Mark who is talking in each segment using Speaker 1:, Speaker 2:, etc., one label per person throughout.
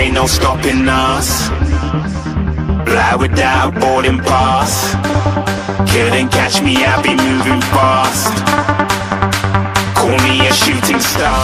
Speaker 1: ain't no stopping us. Fly without boarding pass. Couldn't catch me, I'll be moving fast. Call me a shooting star.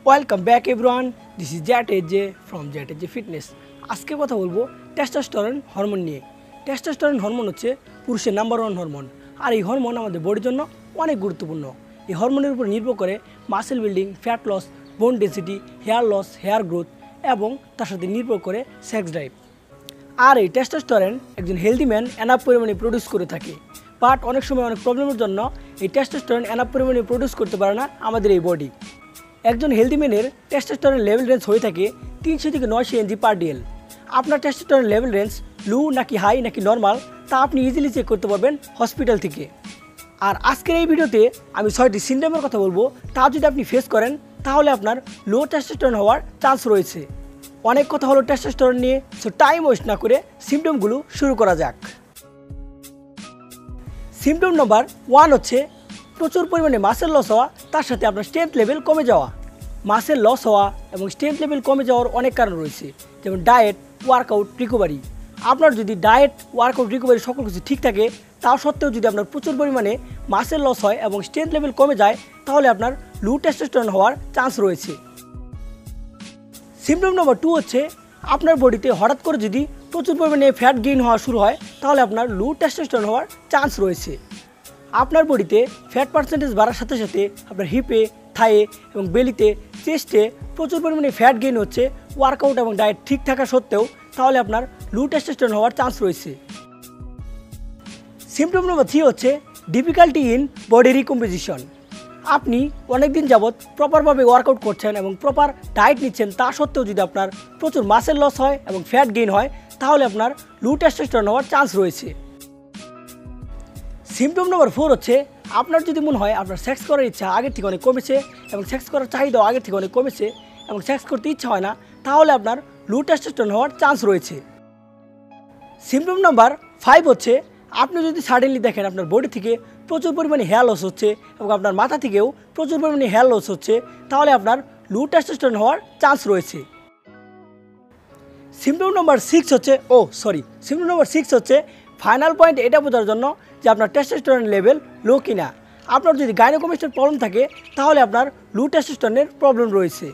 Speaker 2: Welcome back everyone. This is JatAJ from JatAJ Fitness. আজকে কথা বলবো testosterone hormone নিয়ে। Testosterone hormone হচ্ছে পুরুষের number 1 hormone, আর এই hormone আমাদের বডির জন্য অনেক গুরুত্বপূর্ণ। এই হরমোনের উপর নির্ভর করে muscle building, fat loss, bone density, hair loss, hair growth এবং তার সাথে নির্ভর করে সেক্স ড্রাইভ। আর এই টেস্টোস্টেরন একজন হেলদি ম্যান এনাফ পরিমাণে প্রডিউস করে থাকে, বাট অনেক সময় অনেক প্রবলেমের জন্য এই টেস্টোস্টেরন এনাফ পরিমাণে প্রডিউস করতে পারে না আমাদের এই বডি। একজন হেলদি ম্যানের টেস্টোস্টেরন লেভেল রেঞ্জ হয়ে থাকে 300 থেকে 900 mg পার ডিএল। আপনার টেস্টোস্টেরন লেভেল রেঞ্জ লো নাকি হাই নাকি নর্মাল তা আপনি ইজিলি চেক করতে পারবেন হসপিটাল থেকে। আর আজকের এই ভিডিওতে আমি 6টি সিমটমের কথা বলবো, তা যদি আপনি ফেস করেন তাহলে আপনার লো টেস্টোস্টেরন হওয়ার চান্স রয়েছে। অনেক কথা হলো টেস্টোস্টেরন নিয়ে, সো টাইম ওয়েস্ট না করে সিমটমগুলো শুরু করা যাক। সিমটম নাম্বার 1 হচ্ছে প্রচুর পরিমাণে মাসেল লস হওয়া, তার সাথে আপনার স্ট্রেংথ লেভেল কমে যাওয়া। মাসেল লস হওয়া এবং স্ট্রেংথ লেভেল কমে যাওয়ার অনেক কারণ রয়েছে, যেমন ডায়েট, ওয়ার্কআউট, রিকভারি। আপনার যদি ডায়েট, ওয়ার্কআউট, রিকভারি সকল কিছু ঠিক থাকে, তাও সত্ত্বেও যদি আপনার প্রচুর পরিমাণে মাসেল লস হয় এবং স্ট্রেংথ লেভেল কমে যায়, তাহলে আপনার লো টেস্টোস্টেরন হওয়ার চান্স রয়েছে। সিমটম নাম্বার 2 হচ্ছে আপনার বডিতে হঠাৎ করে যদি প্রচুর পরিমাণে ফ্যাট গেইন হওয়া শুরু হয়, তাহলে আপনার লো টেস্টোস্টেরন হওয়ার চান্স রয়েছে। আপনার বডিতে ফ্যাট পার্সেন্টেজ বাড়ার সাথে সাথে আপনার হিপে, থায়ে এবং বেলিতে, চেস্টে প্রচুর পরিমাণে ফ্যাট গেইন হচ্ছে, ওয়ার্কআউট এবং ডায়েট ঠিক থাকা সত্ত্বেও, তাহলে আপনার লো টেস্টোস্টেরন হওয়ার চান্স রয়েছে। সিমটম নাম্বার 3 হচ্ছে ডিফিকাল্টি ইন বডি রিকম্পোজিশন। আপনি অনেক দিন যাবৎ প্রপারভাবে ওয়ার্কআউট করছেন এবং প্রপার ডায়েট নিচ্ছেন, তা সত্ত্বেও যদি আপনার প্রচুর মাসেল লস হয় এবং ফ্যাট গেইন হয়, তাহলে আপনার লো টেস্টোস্টেরন হওয়ার চান্স রয়েছে। সিমটম নাম্বার 4 হচ্ছে আপনার যদি মনে হয় আপনার সেক্স করার ইচ্ছা আগের থেকে অনেক কমেছে এবং সেক্স করার চাহিদাও আগের থেকে অনেক কমেছে এবং সেক্স করতে ইচ্ছা হয় না, তাহলে আপনার লো টেস্টোস্টেরন হওয়ার চান্স রয়েছে। সিমটম নাম্বার 5 হচ্ছে আপনি যদি সাডেনলি দেখেন আপনার বডি থেকে প্রচুর পরিমাণে হেয়ার লস হচ্ছে এবং আপনার মাথা থেকেও প্রচুর পরিমাণে হেয়ার লস হচ্ছে, তাহলে আপনার লো টেস্টোস্টেরন হওয়ার চান্স রয়েছে। সিমটম নাম্বার 6 হচ্ছে সিমটম নাম্বার 6 হচ্ছে ফাইনাল পয়েন্ট এটা বোঝার জন্য যে আপনার টেস্টোস্টেরন লেভেল লো কিনা। আপনার যদি গাইনোকোমাস্টিয়ার প্রবলেম থাকে, তাহলে আপনার লো টেস্টোস্টেরনের প্রবলেম রয়েছে।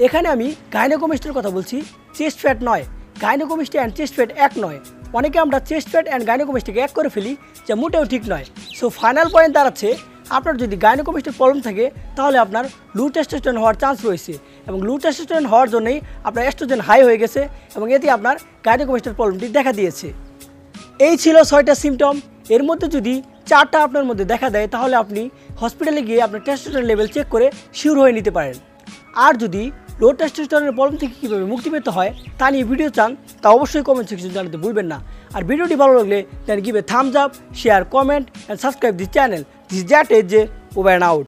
Speaker 2: এখানে আমি গাইনোকোমাস্টিয়ার কথা বলছি, চেস্ট ফ্যাট নয়। গাইনোকোমাস্টিয়া অ্যান্ড চেস্ট ফ্যাট এক নয়। অনেকে আমরা চেস্ট ফ্যাট অ্যান্ড গাইনোকোমাস্টিয়াকে এক করে ফেলি, যা মোটেও ঠিক নয়। সো ফাইনাল পয়েন্ট দাঁড়াচ্ছে আপনার যদি গাইনোকোমাস্টিয়ার প্রবলেম থাকে, তাহলে আপনার লো টেস্টোস্টেরন হওয়ার চান্স রয়েছে এবং লো টেস্টোস্টেরন হওয়ার জন্যই আপনার এস্ট্রোজেন হাই হয়ে গেছে এবং এতে আপনার গাইনোকোমাস্টিয়ার প্রবলেমটি দেখা দিয়েছে। এই ছিল 6টা সিমটম। এর মধ্যে যদি 4টা আপনার মধ্যে দেখা দেয়, তাহলে আপনি হসপিটালে গিয়ে আপনার টেস্টোস্টেরন লেভেল চেক করে শিওর হয়ে নিতে পারেন। আর যদি লো টেস্টোস্টেরনের প্রবলেম থেকে কীভাবে মুক্তি পেতে হয় তা নিয়ে ভিডিও চান, তা অবশ্যই কমেন্ট সেকশনে জানাতে ভুলবেন না। আর ভিডিওটি ভালো লাগলে then give a thumbs up, share, comment and subscribe this channel. This is JatAJ, over and out.